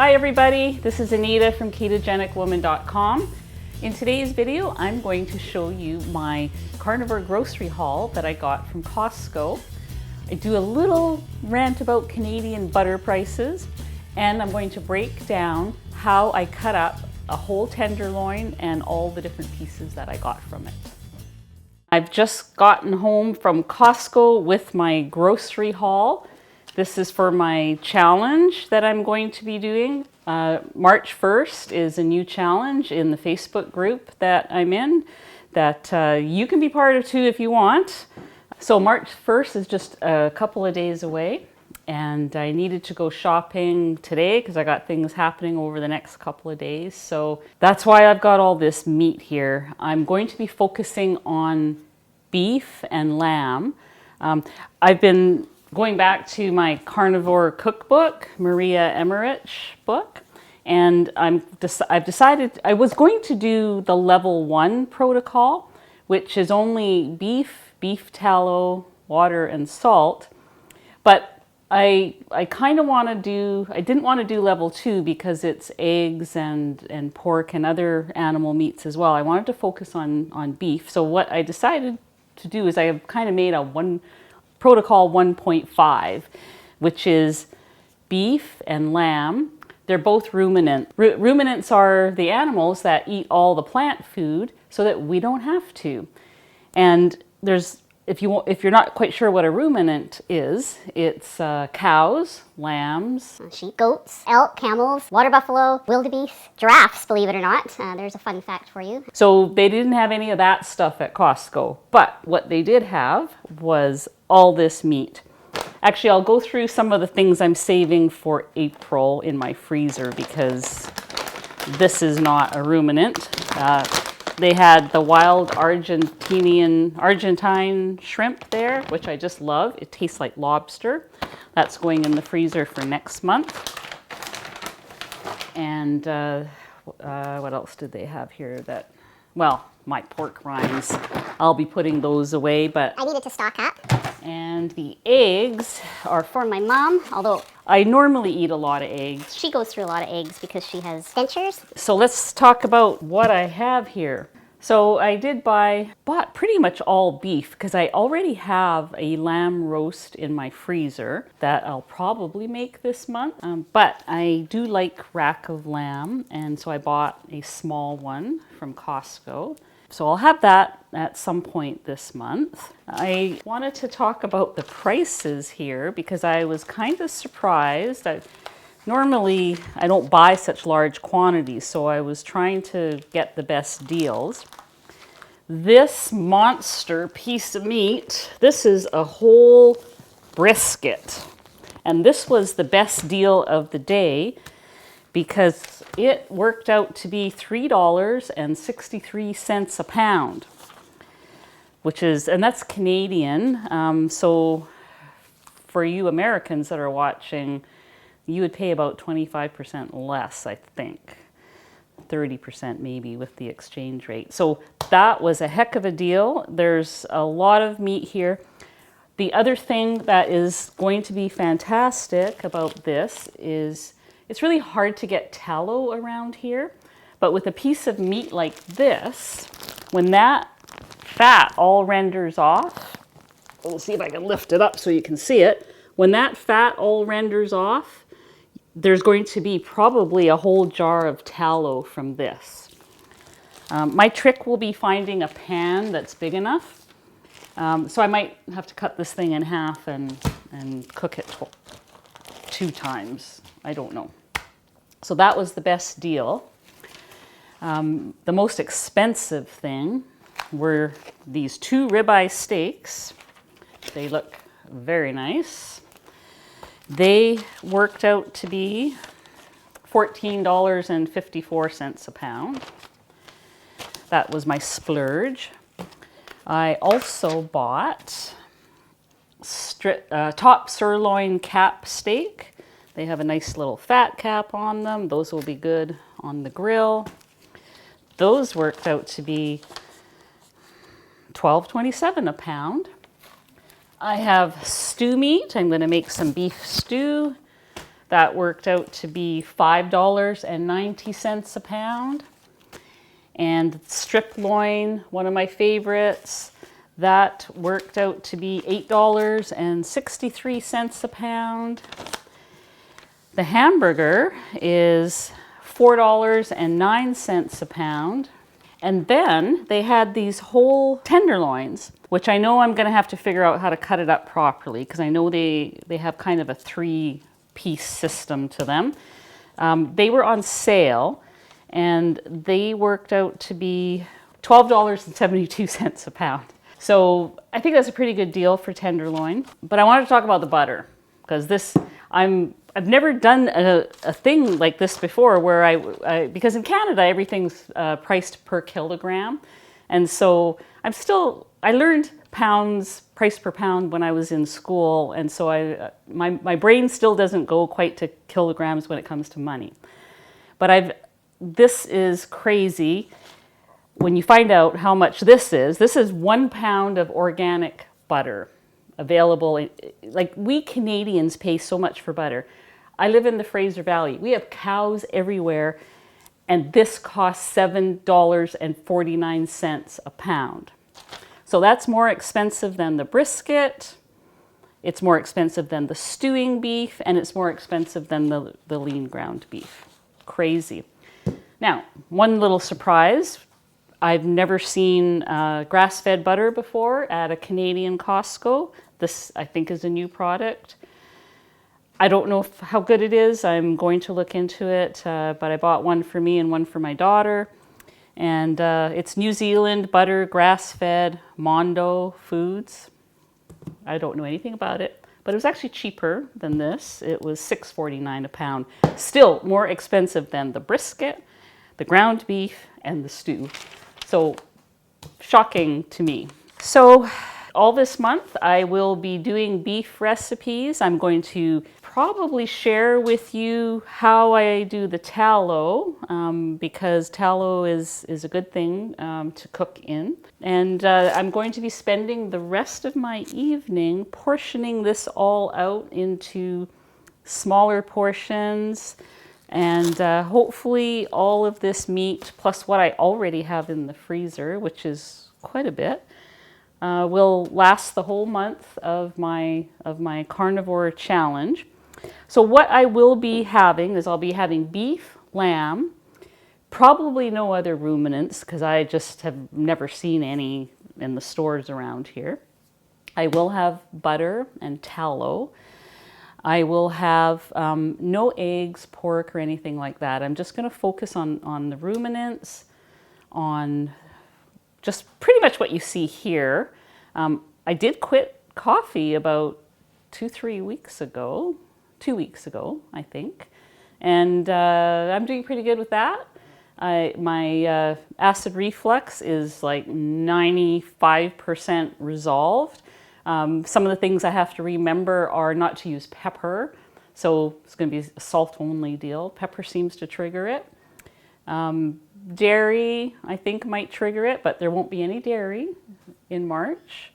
Hi everybody, this is Anita from ketogenicwoman.com. In today's video, I'm going to show you my carnivore grocery haul that I got from Costco. I do a little rant about Canadian butter prices, and I'm going to break down how I cut up a whole tenderloin and all the different pieces that I got from it. I've just gotten home from Costco with my grocery haul. This is for my challenge that I'm going to be doing. March 1st is a new challenge in the Facebook group that I'm in that you can be part of too if you want. So March 1st is just a couple of days away, and I needed to go shopping today because I got things happening over the next couple of days. So that's why I've got all this meat here. I'm going to be focusing on beef and lamb. I've been going back to my carnivore cookbook, Maria Emmerich book, and I've decided I was going to do the level 1 protocol, which is only beef tallow, water, and salt. But I kind of want to do, I didn't want to do level 2 because it's eggs and pork and other animal meats as well. I wanted to focus on beef. So what I decided to do is I have kind of made a protocol 1.5, which is beef and lamb. They're both ruminants. Ruminants are the animals that eat all the plant food so that we don't have to. And there's, if you're not quite sure what a ruminant is, it's cows, lambs, sheep, goats, elk, camels, water buffalo, wildebeest, giraffes, believe it or not. There's a fun fact for you. So they didn't have any of that stuff at Costco, but what they did have was all this meat. Actually, I'll go through some of the things I'm saving for April in my freezer because this is not a ruminant. They had the wild Argentine shrimp there, which I just love. It tastes like lobster. That's going in the freezer for next month. And what else did they have here that, well, my pork rinds. I'll be putting those away, but I needed to stock up. And the eggs are For my mom, although I normally eat a lot of eggs. she goes through a lot of eggs because she has dentures. So let's talk about what I have here. So I bought pretty much all beef because I already have a lamb roast in my freezer that I'll probably make this month. But I do like rack of lamb, and so I bought a small one from Costco. So I'll have that at some point this month. I wanted to talk about the prices here because I was kind of surprised. Normally, I don't buy such large quantities, so I was trying to get the best deals. This monster piece of meat, this is a whole brisket. And this was the best deal of the day because it worked out to be $3.63 a pound, and that's Canadian. So for you Americans that are watching, you would pay about 25% less, I think. 30% maybe with the exchange rate. So that was a heck of a deal. There's a lot of meat here. The other thing that is going to be fantastic about this is it's really hard to get tallow around here, but with a piece of meat like this, when that fat all renders off, we'll see if I can lift it up so you can see it. When that fat all renders off, there's going to be probably a whole jar of tallow from this. My trick will be finding a pan that's big enough. So I might have to cut this thing in half and cook it 2 times. I don't know. So that was the best deal. The most expensive thing were these 2 ribeye steaks. They look very nice. They worked out to be $14.54 a pound. That was my splurge. I also bought top sirloin cap steak. They have a nice little fat cap on them. Those will be good on the grill. Those worked out to be $12.27 a pound. I have stew meat. I'm going to make some beef stew. That worked out to be $5.90 a pound. And strip loin, one of my favorites, that worked out to be $8.63 a pound. The hamburger is $4.09 a pound. And then they had these whole tenderloins, which I know I'm going to have to figure out how to cut it up properly, because I know they have kind of a 3-piece system to them. They were on sale, and they worked out to be $12.72 a pound. So I think that's a pretty good deal for tenderloin. But I wanted to talk about the butter, because I've never done a thing like this before, where because in Canada everything's priced per kilogram, and so I learned pounds, price per pound, when I was in school, and so my brain still doesn't go quite to kilograms when it comes to money. But this is crazy when you find out how much this is. This is 1 pound of organic butter available. Like, we Canadians pay so much for butter. I live in the Fraser Valley. We have cows everywhere, and this costs $7.49 a pound. So that's more expensive than the brisket, it's more expensive than the stewing beef, and it's more expensive than the lean ground beef. Crazy. Now, one little surprise, I've never seen grass-fed butter before at a Canadian Costco. This, I think, is a new product. I don't know how good it is. I'm going to look into it, but I bought one for me and one for my daughter. And it's New Zealand butter, grass-fed, Mondo Foods. I don't know anything about it, but it was actually cheaper than this. It was $6.49 a pound. Still more expensive than the brisket, the ground beef, and the stew. So shocking to me. So all this month I will be doing beef recipes. I'm going to probably share with you how I do the tallow, because tallow is a good thing to cook in. And I'm going to be spending the rest of my evening portioning this all out into smaller portions. And hopefully all of this meat, plus what I already have in the freezer, which is quite a bit, will last the whole month of my carnivore challenge. So what I will be having is I'll be having beef, lamb, probably no other ruminants, because I just have never seen any in the stores around here. I will have butter and tallow. I will have no eggs, pork, or anything like that. I'm just going to focus on the ruminants, on just pretty much what you see here. I did quit coffee about 2 weeks ago, I think. And I'm doing pretty good with that. My acid reflux is like 95% resolved. Some of the things I have to remember are not to use pepper. So it's going to be a salt only deal. Pepper seems to trigger it. Dairy, I think, might trigger it, but there won't be any dairy in March.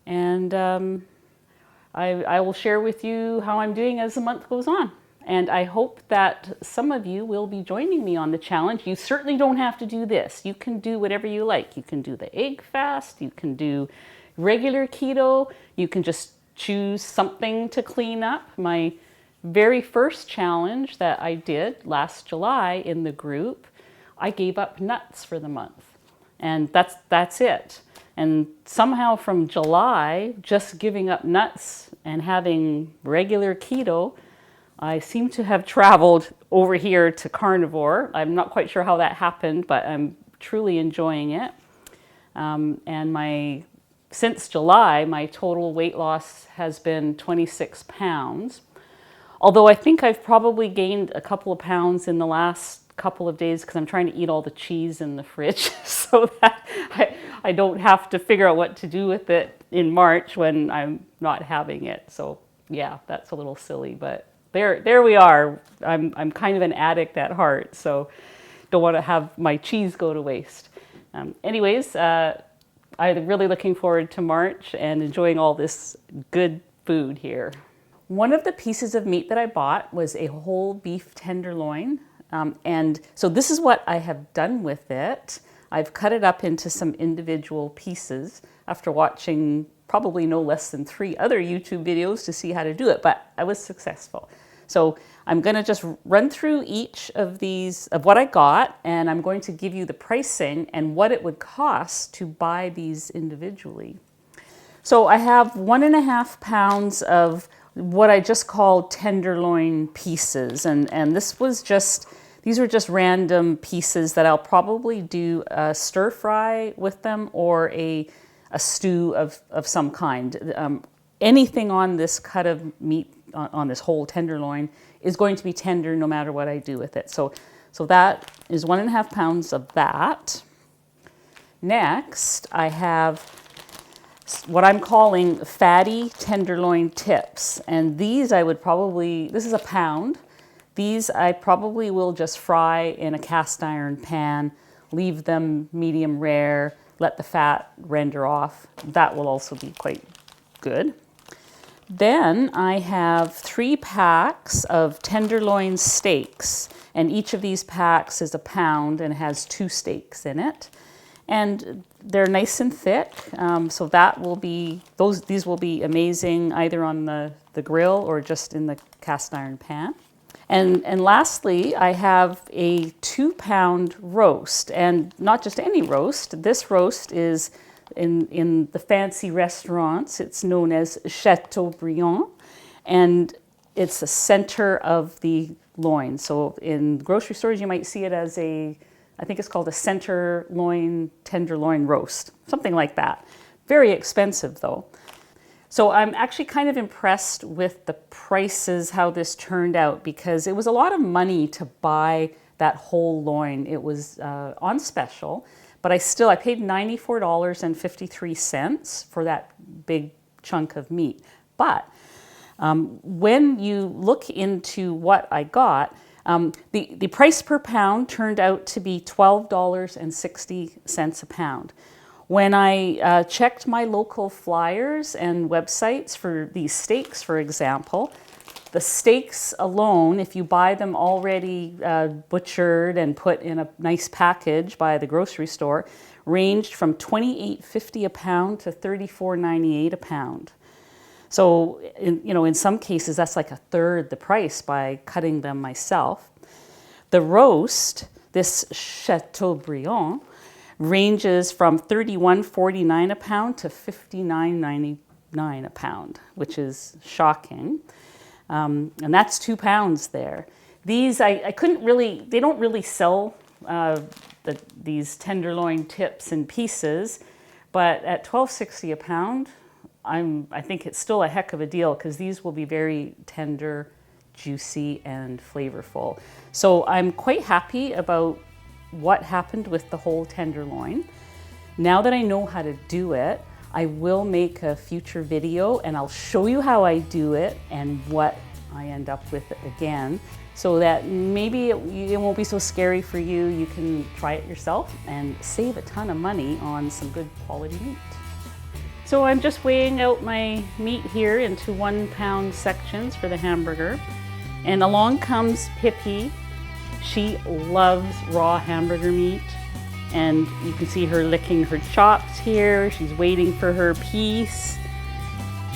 And I will share with you how I'm doing as the month goes on. And I hope that some of you will be joining me on the challenge. You certainly don't have to do this. You can do whatever you like. You can do the egg fast. You can do regular keto. You can just choose something to clean up. My very first challenge that I did last July in the group, I gave up nuts for the month. And that's it. And somehow from July, just giving up nuts and having regular keto, I seem to have traveled over here to carnivore. I'm not quite sure how that happened, but I'm truly enjoying it. And since July, my total weight loss has been 26 pounds. Although I think I've probably gained a couple of pounds in the last couple of days because I'm trying to eat all the cheese in the fridge so that I don't have to figure out what to do with it in March when I'm not having it. So yeah, that's a little silly, but there we are. I'm kind of an addict at heart, so don't want to have my cheese go to waste. Anyways, I'm really looking forward to March and enjoying all this good food here. One of the pieces of meat that I bought was a whole beef tenderloin. And so this is what I have done with it. I've cut it up into some individual pieces after watching probably no less than 3 other YouTube videos to see how to do it, but I was successful. So I'm going to just run through each of these, of what I got, and I'm going to give you the pricing and what it would cost to buy these individually. So I have 1.5 pounds of what I just call tenderloin pieces, and this was just, these were just random pieces that I'll probably do a stir fry with them or a stew of some kind. Anything on this cut of meat, on this whole tenderloin, is going to be tender no matter what I do with it. So that is 1.5 pounds of that. Next, I have what I'm calling fatty tenderloin tips. And these I would probably, this is a pound. These I probably will just fry in a cast iron pan, leave them medium rare, let the fat render off. That will also be quite good. Then I have 3 packs of tenderloin steaks, and each of these packs is a pound and has 2 steaks in it. And they're nice and thick, so that will be, these will be amazing either on the grill or just in the cast iron pan. And lastly, I have a 2-pound roast, and not just any roast. This roast is in the fancy restaurants, it's known as Chateaubriand, and it's the center of the loin. So in grocery stores, you might see it as I think it's called a center loin, tenderloin roast, something like that. Very expensive though. So I'm actually kind of impressed with the prices, how this turned out, because it was a lot of money to buy that whole loin. It was on special, but I paid $94.53 for that big chunk of meat. But when you look into what I got, the price per pound turned out to be $12.60 a pound. When I checked my local flyers and websites for these steaks, for example, the steaks alone, if you buy them already butchered and put in a nice package by the grocery store, ranged from $28.50 a pound to $34.98 a pound. So, in some cases, that's like 1/3 the price by cutting them myself. The roast, this Chateaubriand, ranges from $31.49 a pound to $59.99 a pound, which is shocking. And that's 2 pounds there. These, I couldn't really, they don't really sell these tenderloin tips in pieces, but at $12.60 a pound, I think it's still a heck of a deal, because these will be very tender, juicy, and flavorful. So I'm quite happy about what happened with the whole tenderloin. Now that I know how to do it, I will make a future video and I'll show you how I do it and what I end up with again, so that maybe it won't be so scary for you. You can try it yourself and save a ton of money on some good quality meat. So I'm just weighing out my meat here into 1 pound sections for the hamburger. And along comes Pippi. She loves raw hamburger meat. And you can see her licking her chops here. She's waiting for her piece.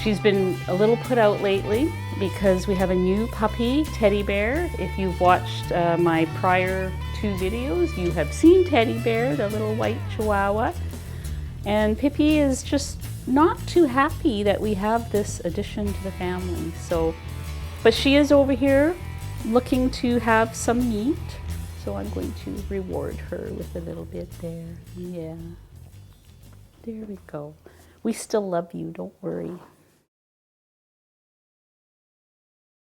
She's been a little put out lately because we have a new puppy, Teddy Bear. If you've watched my prior 2 videos, you have seen Teddy Bear, the little white chihuahua. And Pippi is just not too happy that we have this addition to the family. But she is over here looking to have some meat. So I'm going to reward her with a little bit there. Yeah. There we go. We still love you, don't worry.